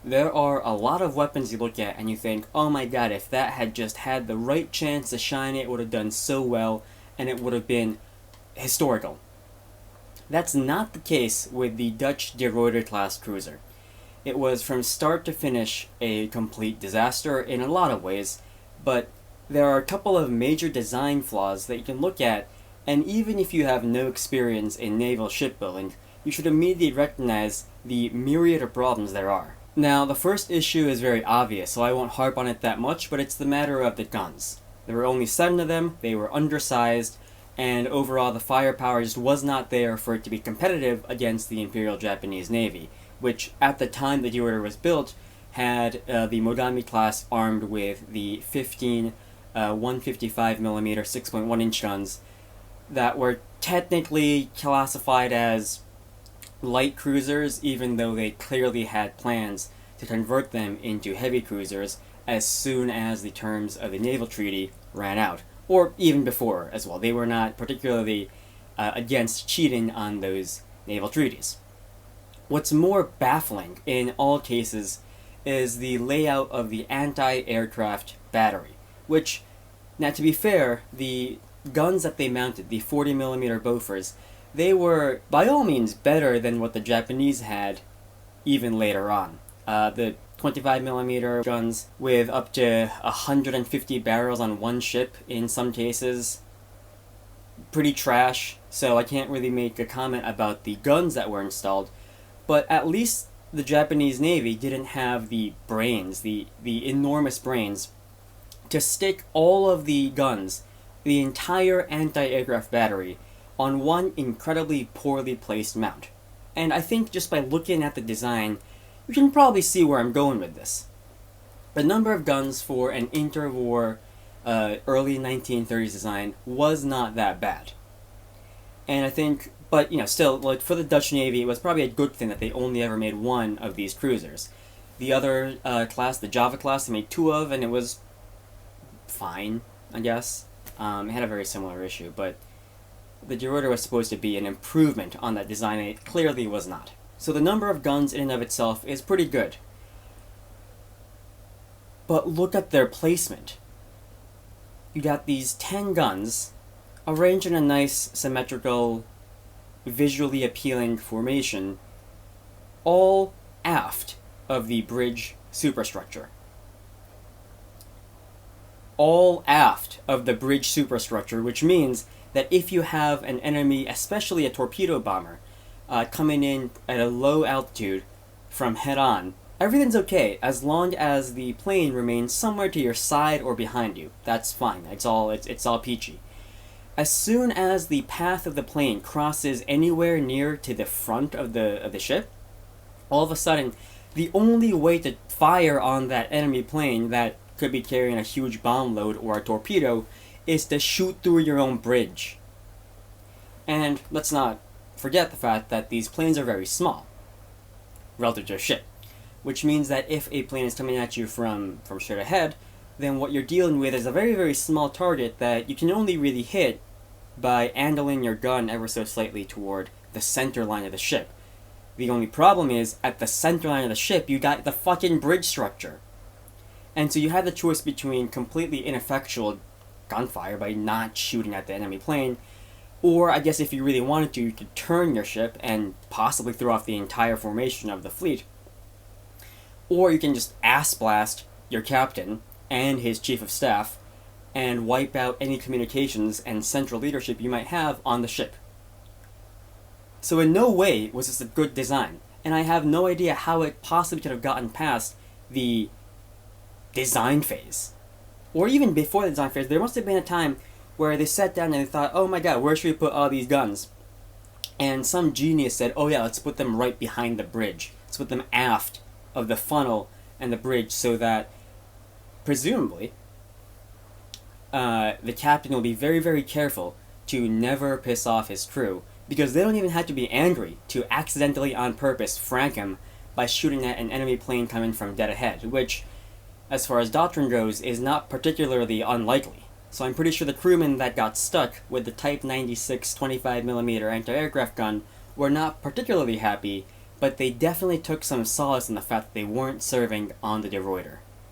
There are a lot of weapons you look at and you think, oh my god, if that had just had the right chance to shine, it would have done so well and it would have been historical. That's not the case with the Dutch De Ruyter class cruiser. It was from start to finish a complete disaster in a lot of ways, but there are a couple of major design flaws that you can look at, and even if you have no experience in naval shipbuilding, you should immediately recognize the myriad of problems there are. Now, the first issue is very obvious, so I won't harp on it that much, but it's the matter of the guns. There were only 7 of them, they were undersized, and overall the firepower just was not there for it to be competitive against the Imperial Japanese Navy, which at the time the De Ruyter was built had the Mogami class armed with the 15 155mm 6.1 inch guns that were technically classified as light cruisers, even though they clearly had plans to convert them into heavy cruisers as soon as the terms of the naval treaty ran out, or even before as well. They were not particularly against cheating on those naval treaties. What's more baffling in all cases is the layout of the anti-aircraft battery, which, now to be fair, the guns that they mounted, the 40mm Bofors, they were by all means better than what the Japanese had even later on. The 25mm guns with up to 150 barrels on one ship in some cases, pretty trash, so I can't really make a comment about the guns that were installed, but at least the Japanese Navy didn't have the brains, the enormous brains, to stick all of the guns, the entire anti-aircraft battery, on one incredibly poorly placed mount. And I think just by looking at the design, you can probably see where I'm going with this. The number of guns for an interwar early 1930s design was not that bad. And I think, but still, like for the Dutch Navy, it was probably a good thing that they only ever made one of these cruisers. The other class, the Java class, they made 2 of, and it was fine, I guess. It had a very similar issue, but the De Ruyter was supposed to be an improvement on that design, and it clearly was not. So the number of guns in and of itself is pretty good. But look at their placement. You got these 10 guns arranged in a nice, symmetrical, visually appealing formation, all aft of the bridge superstructure. All aft of the bridge superstructure, which means that if you have an enemy, especially a torpedo bomber, coming in at a low altitude from head-on, everything's okay as long as the plane remains somewhere to your side or behind you. That's fine. It's all peachy. As soon as the path of the plane crosses anywhere near to the front of the ship, all of a sudden, the only way to fire on that enemy plane that could be carrying a huge bomb load or a torpedo is to shoot through your own bridge. And let's not forget the fact that these planes are very small relative to a ship, which means that if a plane is coming at you from straight ahead, then what you're dealing with is a very, very small target that you can only really hit by angling your gun ever so slightly toward the center line of the ship. The only problem is, at the center line of the ship, you got the fucking bridge structure. And so you had the choice between completely ineffectual gunfire by not shooting at the enemy plane, or I guess if you really wanted to, you could turn your ship and possibly throw off the entire formation of the fleet. Or you can just ass blast your captain and his chief of staff and wipe out any communications and central leadership you might have on the ship. So in no way was this a good design, and I have no idea how it possibly could have gotten past the design phase. Or even before the design phase, there must have been a time where they sat down and they thought, oh my god, where should we put all these guns? And some genius said, oh yeah, let's put them right behind the bridge. Let's put them aft of the funnel and the bridge so that, presumably, the captain will be very, very careful to never piss off his crew, because they don't even have to be angry to accidentally, on purpose, frank him by shooting at an enemy plane coming from dead ahead, which, as far as doctrine goes, is not particularly unlikely. So I'm pretty sure the crewmen that got stuck with the Type 96 25mm anti-aircraft gun were not particularly happy but they definitely took some solace in the fact that they weren't serving on the De Ruyter.